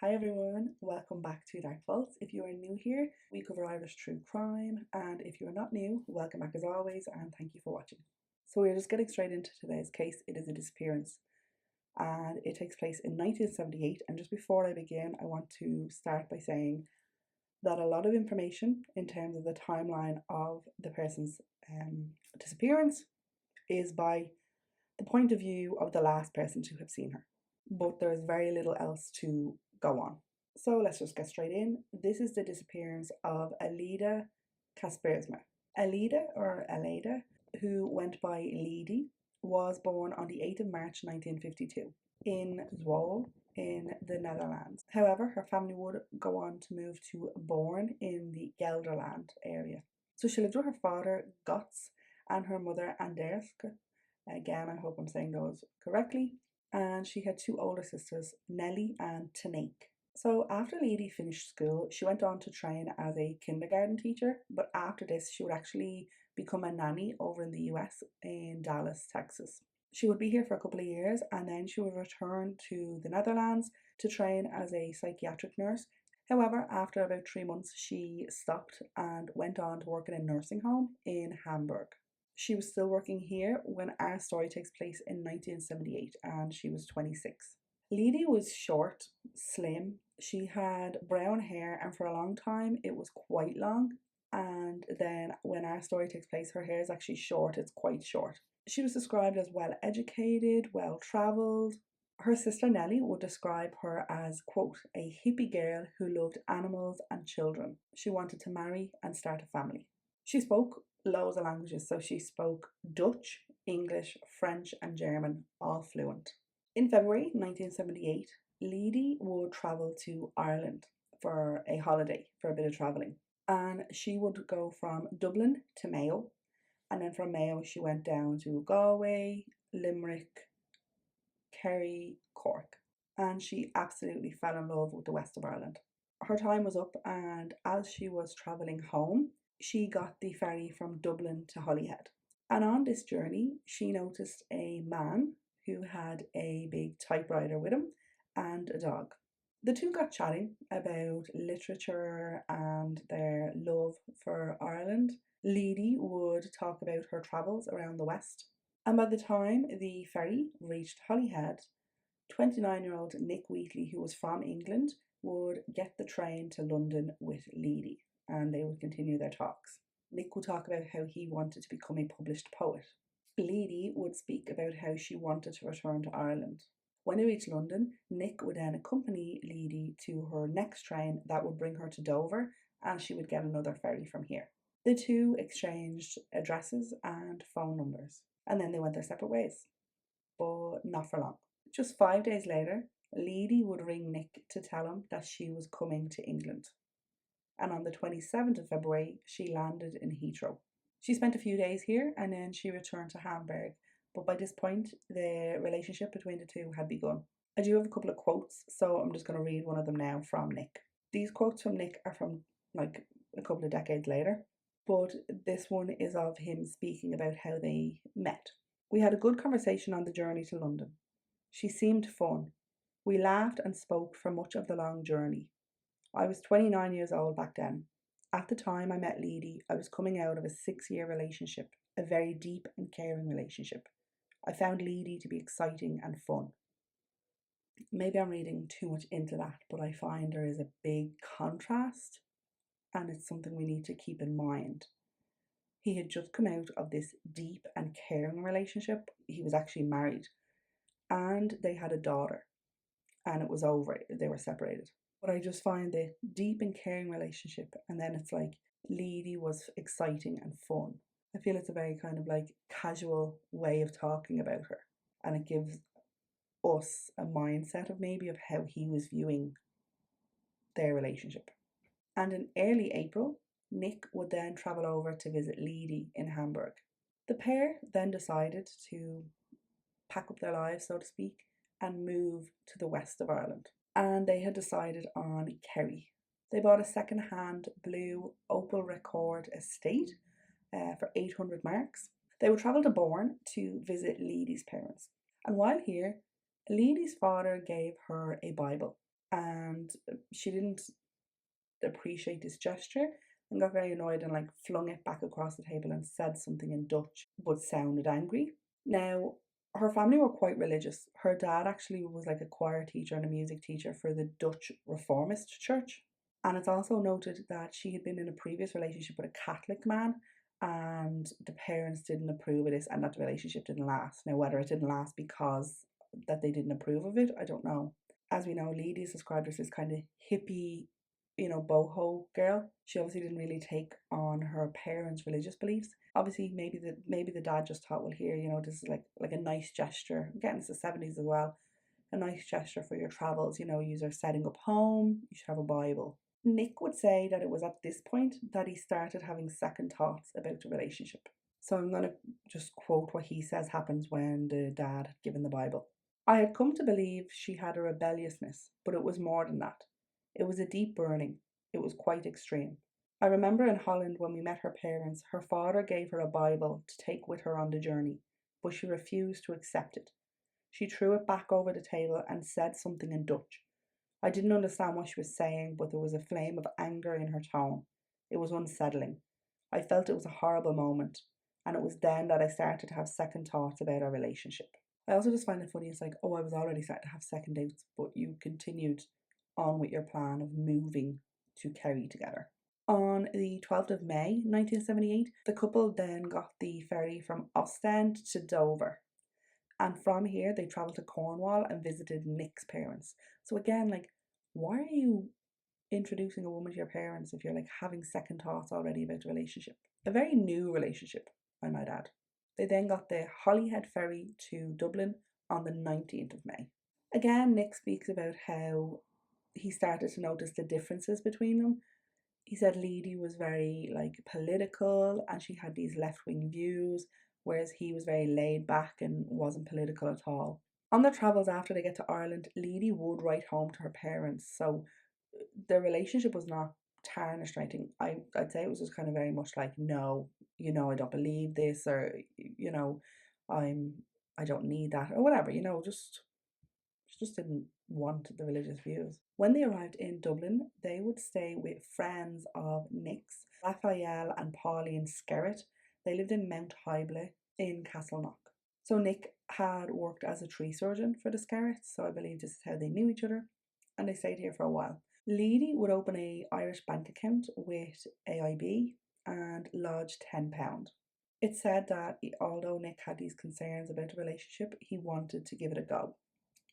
Hi everyone, welcome back to Dark Vaults. If you are new here, we cover Irish true crime, and if you're not new, welcome back as always, and thank you for watching. So we're just getting straight into today's case. It is a disappearance, and it takes place in 1978. And just before I begin, I want to start by saying that a lot of information in terms of the timeline of the person's disappearance is by the point of view of the last person to have seen her. But there's very little else to go on. So let's just get straight in. This is the disappearance of Leidy Kaspersma. Alida, who went by Leidy, was born on the 8th of March 1952 in Zwolle in the Netherlands. However, her family would go on to move to Born in the Gelderland area. So she lived with her father, Gots, and her mother, Anderske. Again, I hope I'm saying those correctly. And she had two older sisters, Nelly and Tanake. So after Leidy finished school, she went on to train as a kindergarten teacher, but after this she would actually become a nanny over in the US in Dallas, Texas. She would be here for a couple of years and then she would return to the Netherlands to train as a psychiatric nurse. However, after about 3 months, she stopped and went on to work in a nursing home in Hamburg. She was still working here when our story takes place in 1978 and she was 26. Leidy was short, slim. She had brown hair and for a long time it was quite long. And then when our story takes place, her hair is actually short, it's quite short. She was described as well educated, well travelled. Her sister Nellie would describe her as, quote, a hippie girl who loved animals and children. She wanted to marry and start a family. She spoke loads of languages, so she spoke Dutch, English, French, and German, all fluent. In February 1978, Leidy would travel to Ireland for a holiday, for a bit of travelling. And she would go from Dublin to Mayo, and then from Mayo she went down to Galway, Limerick, Kerry, Cork. And she absolutely fell in love with the west of Ireland. Her time was up, and as she was travelling home, she got the ferry from Dublin to Holyhead. And on this journey, she noticed a man who had a big typewriter with him and a dog. The two got chatting about literature and their love for Ireland. Leidy would talk about her travels around the West. And by the time the ferry reached Holyhead, 29-year-old Nick Wheatley, who was from England, would get the train to London with Leidy, and they would continue their talks. Nick would talk about how he wanted to become a published poet. Leidy would speak about how she wanted to return to Ireland. When they reached London, Nick would then accompany Leidy to her next train that would bring her to Dover, and she would get another ferry from here. The two exchanged addresses and phone numbers, and then they went their separate ways, but not for long. Just 5 days later, Leidy would ring Nick to tell him that she was coming to England. And on the 27th of February, she landed in Heathrow. She spent a few days here and then she returned to Hamburg. But by this point, the relationship between the two had begun. I do have a couple of quotes, so I'm just going to read one of them now from Nick. These quotes from Nick are from like a couple of decades later, but this one is of him speaking about how they met. We had a good conversation on the journey to London. She seemed fun. We laughed and spoke for much of the long journey. I was 29 years old back then. At the time I met Leidy, I was coming out of a 6-year relationship, a very deep and caring relationship. I found Leidy to be exciting and fun. Maybe I'm reading too much into that, but I find there is a big contrast, and it's something we need to keep in mind. He had just come out of this deep and caring relationship. He was actually married, and they had a daughter, and it was over. They were separated. But I just find the deep and caring relationship, and then it's like Leidy was exciting and fun. I feel it's a very kind of like casual way of talking about her, and it gives us a mindset of maybe of how he was viewing their relationship. And in early April, Nick would then travel over to visit Leidy in Hamburg. The pair then decided to pack up their lives, so to speak, and move to the west of Ireland. And they had decided on Kerry. They bought a second-hand blue Opel Record estate for 800 marks. They would travel to Bourne to visit Leidy's parents. And while here, Leidy's father gave her a Bible. and she didn't appreciate this gesture and got very annoyed and like flung it back across the table and said something in Dutch but sounded angry. Now, her family were quite religious. Her dad actually was like a choir teacher and a music teacher for the Dutch Reformist Church. And it's also noted that she had been in a previous relationship with a Catholic man, and the parents didn't approve of this and that the relationship didn't last. Now, whether it didn't last because that they didn't approve of it, I don't know. As we know, Leidy is described as this kind of hippie, boho girl. She obviously didn't really take on her parents' religious beliefs. Obviously, maybe the dad just thought, well, here, this is like a nice gesture. Again, it's the 70s as well. A nice gesture for your travels. You're setting up home. You should have a Bible. Nick would say that it was at this point that he started having second thoughts about the relationship. So I'm going to just quote what he says happens when the dad had given the Bible. I had come to believe she had a rebelliousness, but it was more than that. It was a deep burning. It was quite extreme. I remember in Holland when we met her parents, her father gave her a Bible to take with her on the journey, but she refused to accept it. She threw it back over the table and said something in Dutch. I didn't understand what she was saying, but there was a flame of anger in her tone. It was unsettling. I felt it was a horrible moment, and it was then that I started to have second thoughts about our relationship. I also just find it funny, it's like, oh, I was already starting to have second doubts, but you continued on with your plan of moving to Kerry together. On the 12th of May 1978, the couple then got the ferry from Ostend to Dover. And from here, they travelled to Cornwall and visited Nick's parents. So again, like, why are you introducing a woman to your parents if you're like having second thoughts already about the relationship? A very new relationship, I might add. They then got the Holyhead ferry to Dublin on the 19th of May. Again, Nick speaks about how he started to notice the differences between them. He said Leidy was very like political and she had these left-wing views, whereas he was very laid back and wasn't political at all. On their travels after they get to Ireland, Leidy would write home to her parents, so their relationship was not tarnished or anything. I'd say it was just kind of very much like, no, I don't believe this, or you know, I'm I don't need that, or whatever, just she just didn't want the religious views. When they arrived in Dublin, they would stay with friends of Nick's, Raphael and Pauline Skerritt. They lived in Mount Hybla in Castleknock. So Nick had worked as a tree surgeon for the Skerritts, so I believe this is how they knew each other, and they stayed here for a while. Leidy would open a Irish bank account with AIB and lodge £10. It's said that although Nick had these concerns about the relationship, he wanted to give it a go.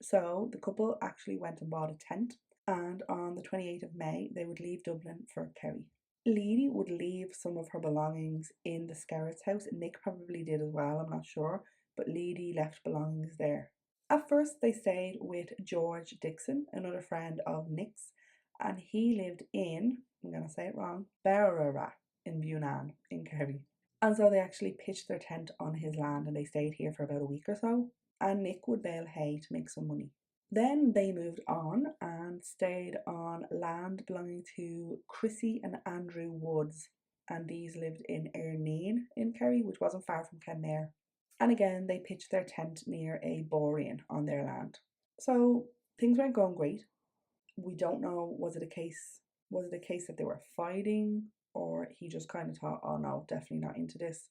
So the couple actually went and bought a tent, and on the 28th of May, they would leave Dublin for Kerry. Leidy would leave some of her belongings in the Skerritt's house. Nick probably did as well, I'm not sure, but Leidy left belongings there. At first, they stayed with George Dixon, another friend of Nick's, and he lived in, I'm going to say it wrong, Berrara in Bunan in Kerry. And so they actually pitched their tent on his land and they stayed here for about a week or so. And Nick would bale hay to make some money. Then they moved on and stayed on land belonging to Chrissy and Andrew Woods. And these lived in Erneen in Kerry, which wasn't far from Kenmare. And again, they pitched their tent near a borean on their land. So things weren't going great. We don't know, was it a case that they were fighting, or he just kind of thought, oh no, definitely not into this.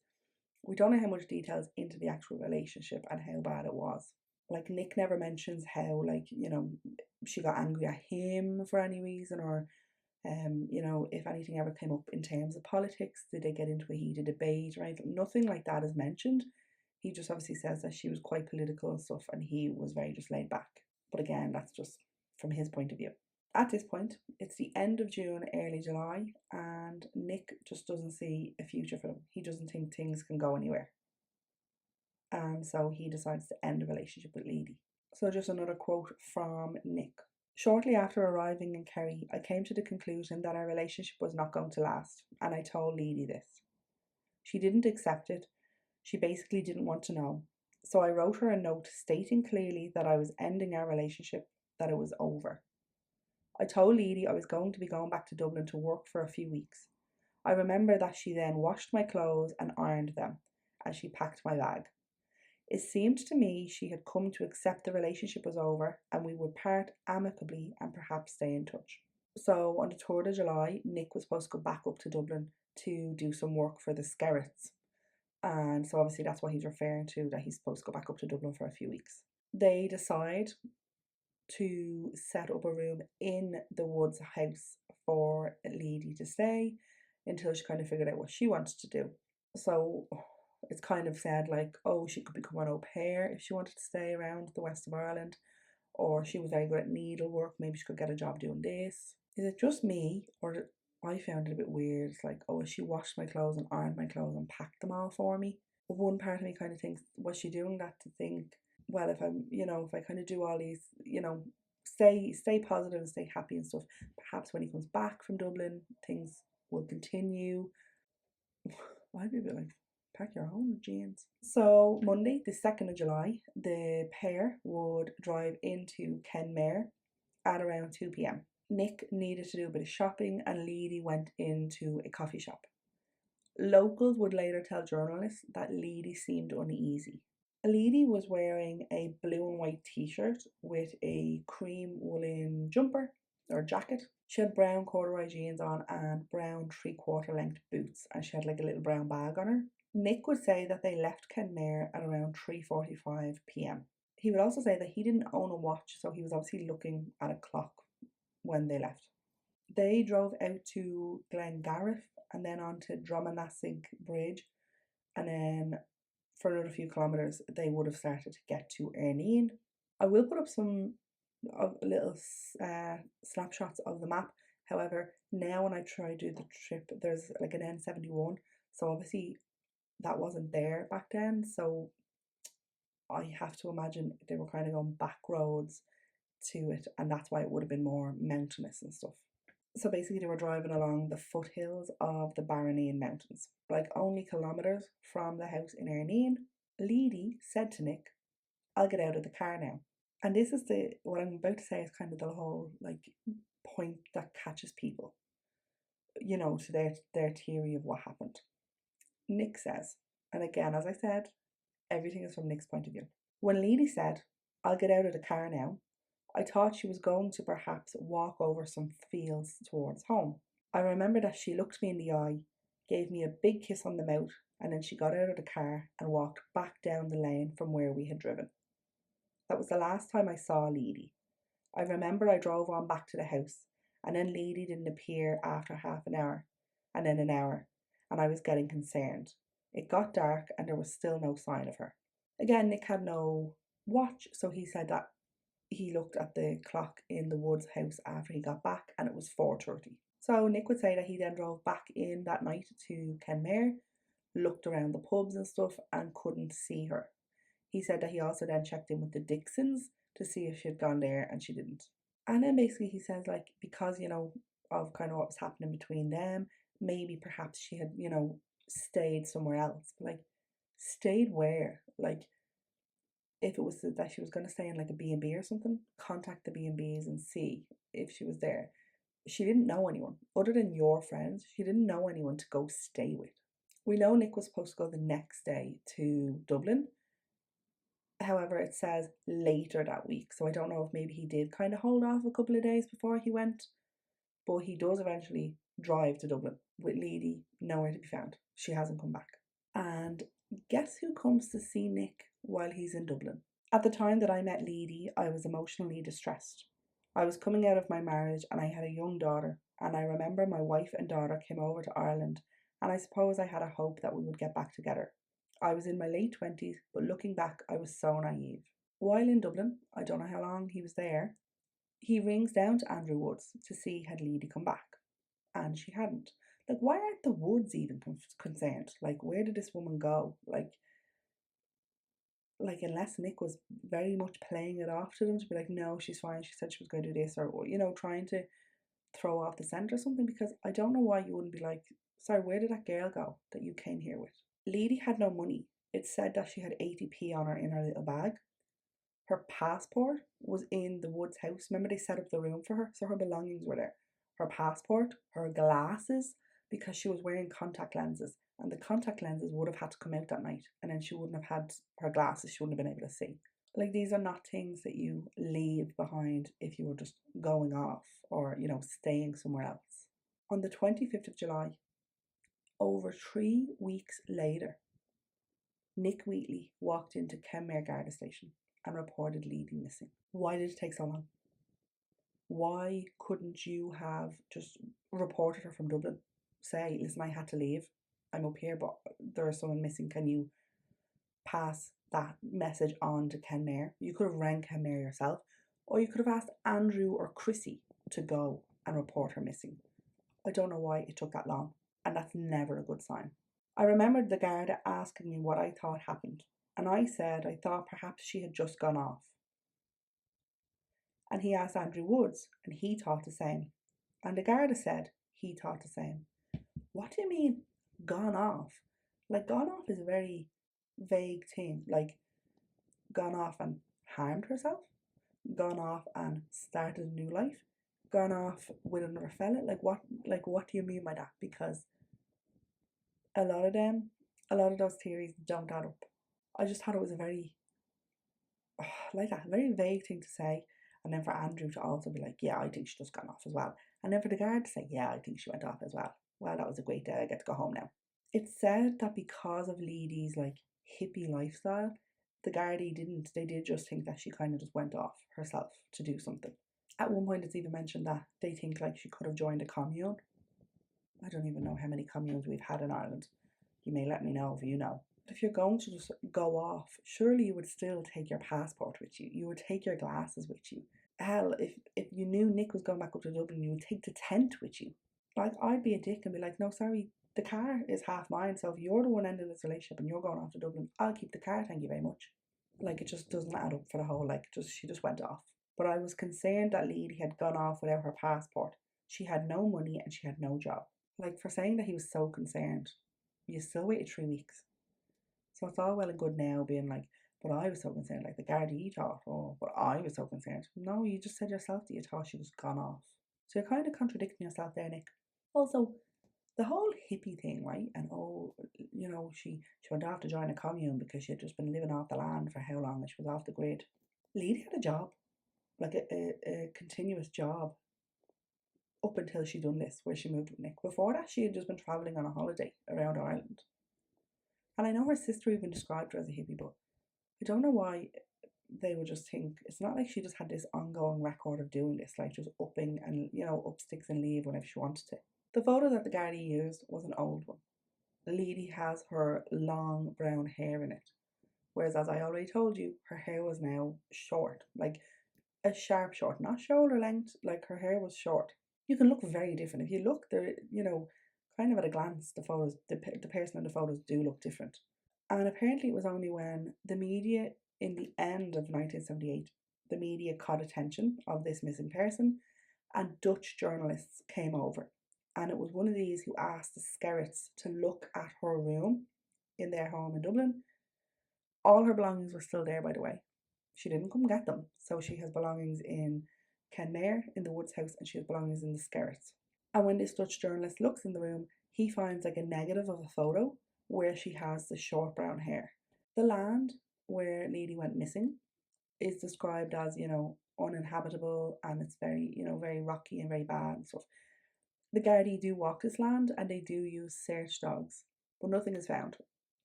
We don't know how much details into the actual relationship and how bad it was. Like Nick never mentions how she got angry at him for any reason, or if anything ever came up in terms of politics, did they get into a heated debate, right? Nothing like that is mentioned. He just obviously says that she was quite political and stuff and he was very just laid back. But again, that's just from his point of view. At this point, it's the end of June, early July, and Nick just doesn't see a future for them. He doesn't think things can go anywhere. And so he decides to end the relationship with Leidy. So just another quote from Nick. Shortly after arriving in Kerry, I came to the conclusion that our relationship was not going to last, and I told Leidy this. She didn't accept it. She basically didn't want to know. So I wrote her a note stating clearly that I was ending our relationship, that it was over. I told Leidy I was going to be going back to Dublin to work for a few weeks. I remember that she then washed my clothes and ironed them, and she packed my bag. It seemed to me she had come to accept the relationship was over and we would part amicably and perhaps stay in touch. So on the 3rd of July, Nick was supposed to go back up to Dublin to do some work for the Skerrits. And so obviously that's what he's referring to, that he's supposed to go back up to Dublin for a few weeks. They decide to set up a room in the Woods house for Leidy to stay until she kind of figured out what she wanted to do. So it's kind of said like, oh, she could become an au pair if she wanted to stay around the west of Ireland, or she was very good at needlework, maybe she could get a job doing this. Is it just me, or I found it a bit weird? It's like, oh, she washed my clothes and ironed my clothes and packed them all for me. But one part of me kind of thinks, was she doing that to think, well, if I'm, if I kind of do all these, stay positive and stay happy and stuff, perhaps when he comes back from Dublin, things will continue. I'd be a bit like, pack your own jeans. So Monday, the 2nd of July, the pair would drive into Kenmare at around 2 p.m. Nick needed to do a bit of shopping and Leidy went into a coffee shop. Locals would later tell journalists that Leidy seemed uneasy. Leidy was wearing a blue and white t-shirt with a cream woolen jumper or jacket. She had brown corduroy jeans on and brown 3/4 length boots, and she had like a little brown bag on her. Nick would say that they left Kenmare at around 3:45 p.m. He would also say that he didn't own a watch, so he was obviously looking at a clock when they left. They drove out to Glengariff and then on to Dromanasig Bridge, and then for another few kilometres they would have started to get to Erneen. I will put up some little snapshots of the map. However, now when I try to do the trip, there's like an N71, so obviously that wasn't there back then, so I have to imagine they were kind of going back roads to it, and that's why it would have been more mountainous and stuff. So basically they were driving along the foothills of the Barronine Mountains, like only kilometres from the house in Erneen. Leidy said to Nick, I'll get out of the car now. And this is what I'm about to say is kind of the whole like point that catches people, to their theory of what happened. Nick says, and again, as I said, everything is from Nick's point of view. When Leidy said, I'll get out of the car now, I thought she was going to perhaps walk over some fields towards home. I remember that she looked me in the eye, gave me a big kiss on the mouth, and then she got out of the car and walked back down the lane from where we had driven. That was the last time I saw Leidy. I remember I drove on back to the house, and then Leidy didn't appear after half an hour, and then an hour, and I was getting concerned. It got dark and there was still no sign of her. Again, Nick had no watch, so he said that he looked at the clock in the Woods house after he got back and it was 4:30. So Nick would say that he then drove back in that night to Kenmare, looked around the pubs and stuff and couldn't see her. He said that he also then checked in with the Dixons to see if she had gone there and she didn't. And then basically he says like because, of kind of what was happening between them, maybe perhaps she had, stayed somewhere else. But like stayed where? Like if it was that she was going to stay in like a B&B or something, contact the B&Bs and see if she was there. She didn't know anyone other than your friends. She didn't know anyone to go stay with. We know Nick was supposed to go the next day to Dublin. However, it says later that week, so I don't know if maybe he did kind of hold off a couple of days before he went, but he does eventually drive to Dublin with Leidy nowhere to be found. She hasn't come back. And guess who comes to see Nick while he's in Dublin? At the time that I met Leidy, I was emotionally distressed. I was coming out of my marriage and I had a young daughter, and I remember my wife and daughter came over to Ireland, and I suppose I had a hope that we would get back together. I was in my late 20s, but looking back, I was so naive. While in Dublin, I don't know how long he was there, he rings down to Andrew Woods to see had Leidy come back, and she hadn't. Like, why aren't the Woods even concerned? Like, where did this woman go? Like, unless Nick was very much playing it off to them to be like, no, she's fine, she said she was going to do this, or, trying to throw off the scent or something, because I don't know why you wouldn't be like, sorry, where did that girl go that you came here with? Leidy had no money. It said that she had 80p on her in her little bag. Her passport was in the Woods house. Remember they set up the room for her, so her belongings were there. Her passport, her glasses, because she was wearing contact lenses, and the contact lenses would have had to come out that night, and then she wouldn't have had her glasses, she wouldn't have been able to see. Like, these are not things that you leave behind if you were just going off or, you know, staying somewhere else. On the 25th of July, over 3 weeks later, Nick Wheatley walked into Kenmare Garda Station and reported Leidy missing. Why did it take so long? Why couldn't you have just reported her from Dublin? Say, listen, I had to leave. I'm up here, but there is someone missing. Can you pass that message on to Kenmare? You could have rang Kenmare yourself, or you could have asked Andrew or Chrissy to go and report her missing. I don't know why it took that long, and that's never a good sign. I remembered the Garda asking me what I thought happened, and I said I thought perhaps she had just gone off. And he asked Andrew Woods, and he thought the same. And the Garda said he thought the same. What do you mean, gone off? Like, gone off is a very vague thing. Like, gone off and harmed herself? Gone off and started a new life? Gone off with another fella? Like, what do you mean by that? Because a lot of those theories don't add up. I just thought it was a very, very vague thing to say. And then for Andrew to also be like, yeah, I think she just gone off as well. And then for the guard to say, yeah, I think she went off as well. Well, that was a great day. I get to go home now. It's said that because of Leidy's like hippie lifestyle, the Gardaí they did just think that she kind of just went off herself to do something. At one point, it's even mentioned that they think like she could have joined a commune. I don't even know how many communes we've had in Ireland. You may let me know if you know. If you're going to just go off, surely you would still take your passport with you. You would take your glasses with you. Hell, if you knew Nick was going back up to Dublin, you would take the tent with you. Like, I'd be a dick and be like, no, sorry, the car is half mine. So if you're the one ending this relationship and you're going off to Dublin, I'll keep the car, thank you very much. Like, it just doesn't add up for the whole, like, she just went off. But I was concerned that Leidy had gone off without her passport. She had no money and she had no job. Like, for saying that he was so concerned, you still waited 3 weeks. So it's all well and good now being like, but I was so concerned. Like, the Gardaí thought, oh, but I was so concerned. No, you just said yourself that you thought she was gone off. So you're kind of contradicting yourself there, Nick. Also, the whole hippie thing, right? And oh, you know, she went off to join a commune because she had just been living off the land for how long and she was off the grid. Leidy had a job, like a continuous job, up until she done this, where she moved with Nick. Before that, she had just been travelling on a holiday around Ireland. And I know her sister even described her as a hippie, but I don't know why they would just think, it's not like she just had this ongoing record of doing this, like just upping and, you know, up sticks and leave whenever she wanted to. The photo that the Gardaí used was an old one. Leidy has her long brown hair in it, whereas, as I already told you, her hair was now short, like a sharp short, not shoulder length, like her hair was short. You can look very different. If you look there, you know, kind of at a glance, the photos, the person in the photos do look different. And apparently it was only when the media, in the end of 1978, the media caught attention of this missing person and Dutch journalists came over. And it was one of these who asked the Skerritts to look at her room in their home in Dublin. All her belongings were still there, by the way. She didn't come get them. So she has belongings in Kenmare, in the Woods house, and she has belongings in the Skerritts. And when this Dutch journalist looks in the room, he finds like a negative of a photo where she has the short brown hair. The land where Leidy went missing is described as, you know, uninhabitable, and it's very, you know, very rocky and very bad and stuff. The Gardaí do walk this land and they do use search dogs, but nothing is found.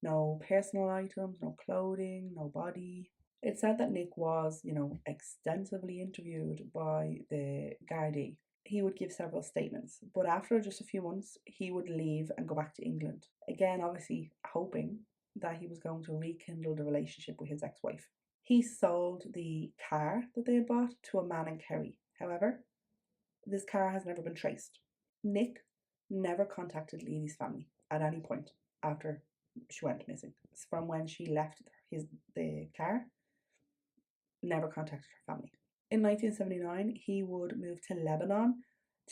No personal items, no clothing, no body. It's said that Nick was, you know, extensively interviewed by the Gardaí. He would give several statements, but after just a few months, he would leave and go back to England. Again, obviously hoping that he was going to rekindle the relationship with his ex-wife. He sold the car that they had bought to a man in Kerry. However, this car has never been traced. Nick never contacted Leidy's family at any point after she went missing. From when she left the car, never contacted her family. In 1979, he would move to Lebanon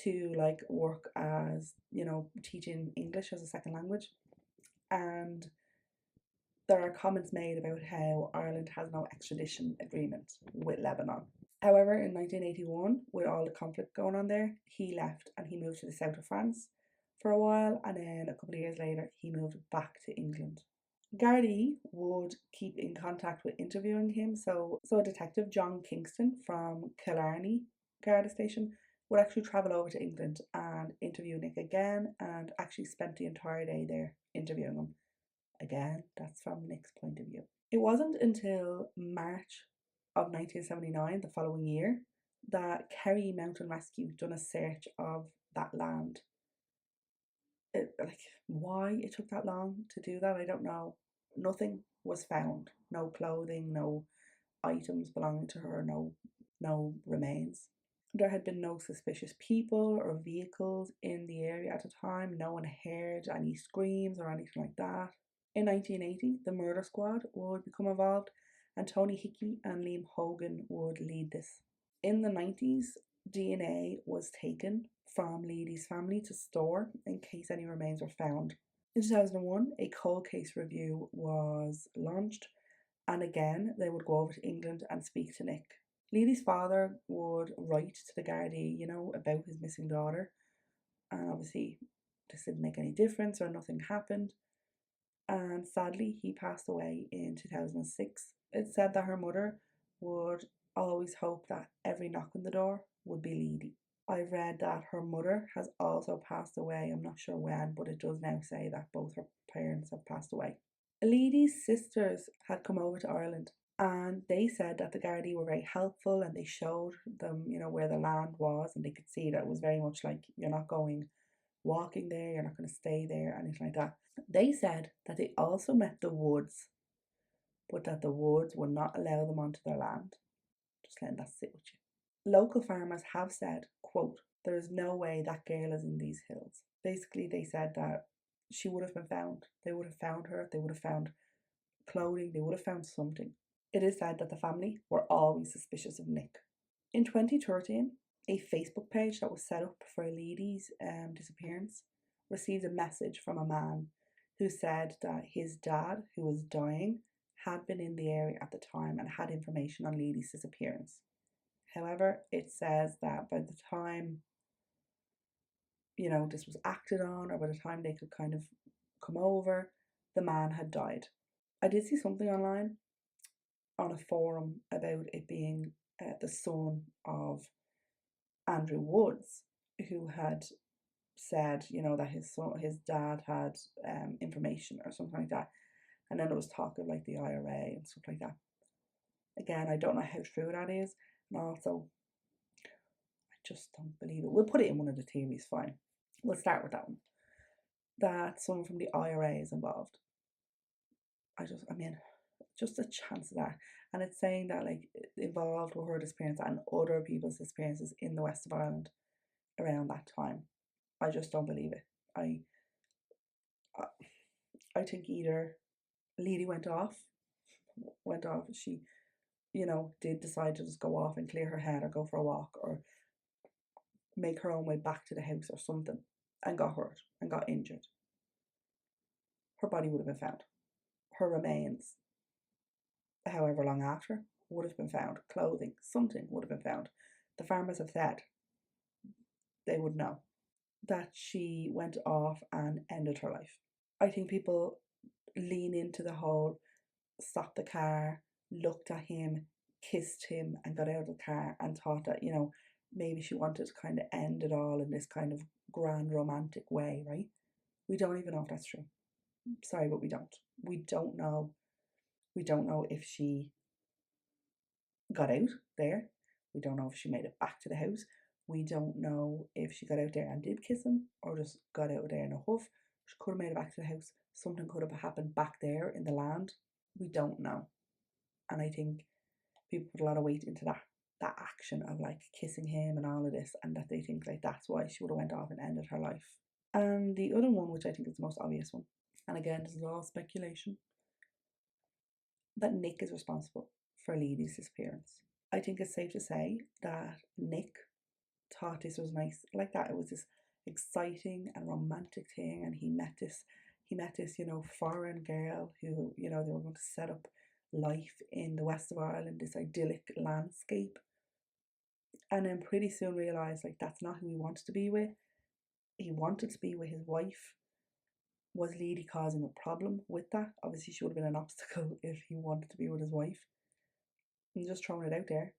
to like work as, you know, teaching English as a second language. And there are comments made about how Ireland has no extradition agreement with Lebanon. However, in 1981, with all the conflict going on there, he left and he moved to the south of France for a while, and then a couple of years later he moved back to England. Garda would keep in contact with interviewing him, so Detective John Kingston from Killarney Garda Station would actually travel over to England and interview Nick again, and actually spent the entire day there interviewing him. Again, that's from Nick's point of view. It wasn't until March of 1979, the following year, that Kerry Mountain Rescue done a search of that land. Why it took that long to do that, I don't know. Nothing was found. No clothing, no items belonging to her, no remains. There had been no suspicious people or vehicles in the area at the time. No one heard any screams or anything like that. In 1980, the murder squad would become involved, and Tony Hickey and Liam Hogan would lead this. In the 90s, DNA was taken from Leidy's family to store in case any remains were found. In 2001, a cold case review was launched, and again they would go over to England and speak to Nick. Leidy's father would write to the Gardaí, about his missing daughter, and obviously this didn't make any difference or nothing happened. And sadly, he passed away in 2006. It's said that her mother would always hope that every knock on the door would be Leidy. I've read that her mother has also passed away. I'm not sure when, but it does now say that both her parents have passed away. Leidy's sisters had come over to Ireland, and they said that the Gardaí were very helpful, and they showed them, where the land was, and they could see that it was very much like, you're not going walking there, you're not going to stay there, anything like that. They said that they also met the Woods, but that the Woods would not allow them onto their land. Just letting that sit with you. Local farmers have said, quote, "There is no way that girl is in these hills." Basically, they said that she would have been found. They would have found her, they would have found clothing, they would have found something. It is said that the family were always suspicious of Nick. In 2013, a Facebook page that was set up for Leidy's disappearance received a message from a man who said that his dad, who was dying, had been in the area at the time and had information on Leidy's disappearance. However, it says that by the time, this was acted on, or by the time they could kind of come over, the man had died. I did see something online on a forum about it being the son of Andrew Woods, who had said, that his dad had information or something like that, and then there was talk of like the IRA and stuff like that. Again, I don't know how true that is, and also I just don't believe it. We'll put it in one of the theories, fine. We'll start with that one. That someone from the IRA is involved. Just a chance of that. And it's saying that like involved with her disappearance and other people's disappearances in the west of Ireland around that time. I just don't believe it. I think either Leidy went off, she, did decide to just go off and clear her head or go for a walk or make her own way back to the house or something, and got hurt and got injured. Her body would have been found. Her remains, however long after, would have been found. Clothing, something would have been found. The farmers have said they would know that she went off and ended her life. I think people lean into the whole stopped the car, looked at him, kissed him, and got out of the car and thought that, maybe she wanted to kind of end it all in this kind of grand romantic way, right? We don't even know if that's true. Sorry, but we don't. We don't know. We don't know if she got out there. We don't know if she made it back to the house. We don't know if she got out there and did kiss him or just got out there in a huff. She could have made it back to the house. Something could have happened back there in the land. We don't know. And I think people put a lot of weight into that action of like kissing him and all of this, and that they think like that's why she would have went off and ended her life. And the other one, which I think is the most obvious one, and again this is all speculation, that Nick is responsible for Leidy's disappearance. I think it's safe to say that Nick thought this was nice, like that it was this exciting and romantic thing, and he met this foreign girl who, they were going to set up life in the west of Ireland, this idyllic landscape, and then pretty soon realised like that's not who he wanted to be with, he wanted to be with his wife. Was Leidy causing a problem with that? Obviously, she would have been an obstacle if he wanted to be with his wife. I'm just throwing it out there.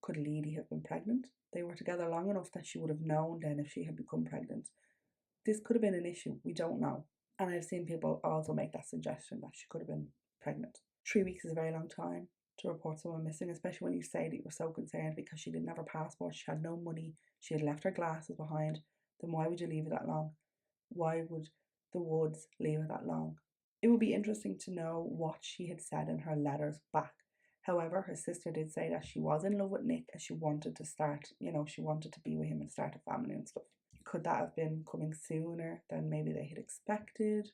Could Leidy have been pregnant? They were together long enough that she would have known then if she had become pregnant. This could have been an issue. We don't know. And I've seen people also make that suggestion that she could have been pregnant. 3 weeks is a very long time to report someone missing, especially when you say that you were so concerned because she didn't have her passport, she had no money, she had left her glasses behind. Then why would you leave it that long? Why would the Woods leave it that long? It would be interesting to know what she had said in her letters back. However, her sister did say that she was in love with Nick and she wanted to start, she wanted to be with him and start a family and stuff. Could that have been coming sooner than maybe they had expected?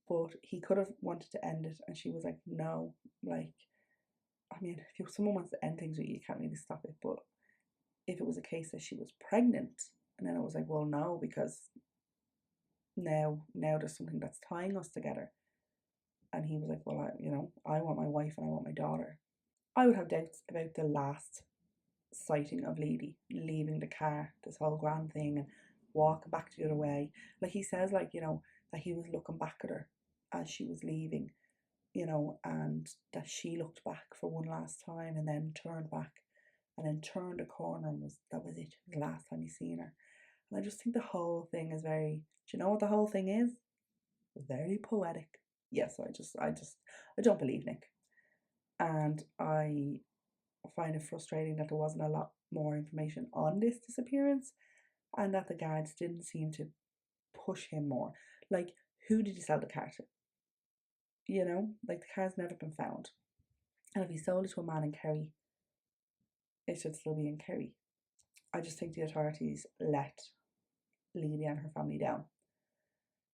But he could have wanted to end it and she was like, no. Like, I mean, if someone wants to end things with you, you can't really stop it. But if it was a case that she was pregnant and then it was like, well, no, because now there's something that's tying us together. And he was like, well, I want my wife and I want my daughter. I would have doubts about the last sighting of Leidy leaving the car, this whole grand thing, and walking back the other way. Like he says, that he was looking back at her as she was leaving, and that she looked back for one last time and then turned back and then turned a corner and that was it. It was the last time he seen her. And I just think the whole thing is very, do you know what the whole thing is? Very poetic. Yes, I don't believe Nick. And I find it frustrating that there wasn't a lot more information on this disappearance and that the guards didn't seem to push him more. Like, who did he sell the car to? Like the car's never been found. And if he sold it to a man in Kerry, it should still be in Kerry. I just think the authorities let Leidy and her family down.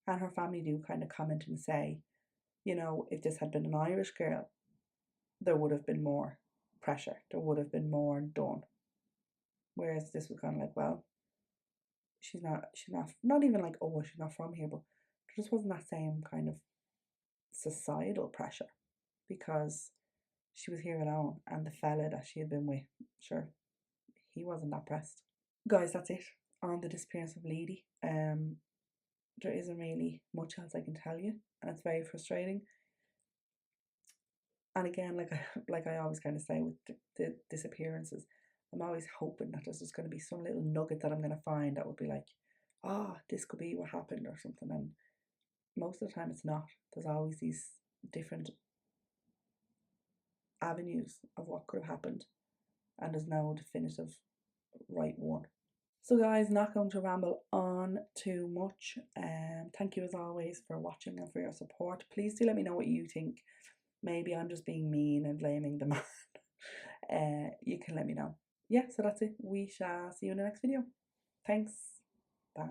And her family do kind of comment and say, if this had been an Irish girl, there would have been more pressure. There would have been more done. Whereas this was kind of like, well, she's not even like, oh, she's not from here, but there just wasn't that same kind of societal pressure because she was here alone and the fella that she had been with, sure, he wasn't that pressed. Guys, that's it on the disappearance of Leidy. There isn't really much else I can tell you, and it's very frustrating. And again, like I always kind of say with the disappearances, I'm always hoping that there's just going to be some little nugget that I'm going to find that would be like, this could be what happened or something. And most of the time it's not. There's always these different avenues of what could have happened, and there's no definitive right one. So guys, not going to ramble on too much. Thank you as always for watching and for your support. Please do let me know what you think. Maybe I'm just being mean and blaming the man. You can let me know. Yeah, so that's it. We shall see you in the next video. Thanks. Bye.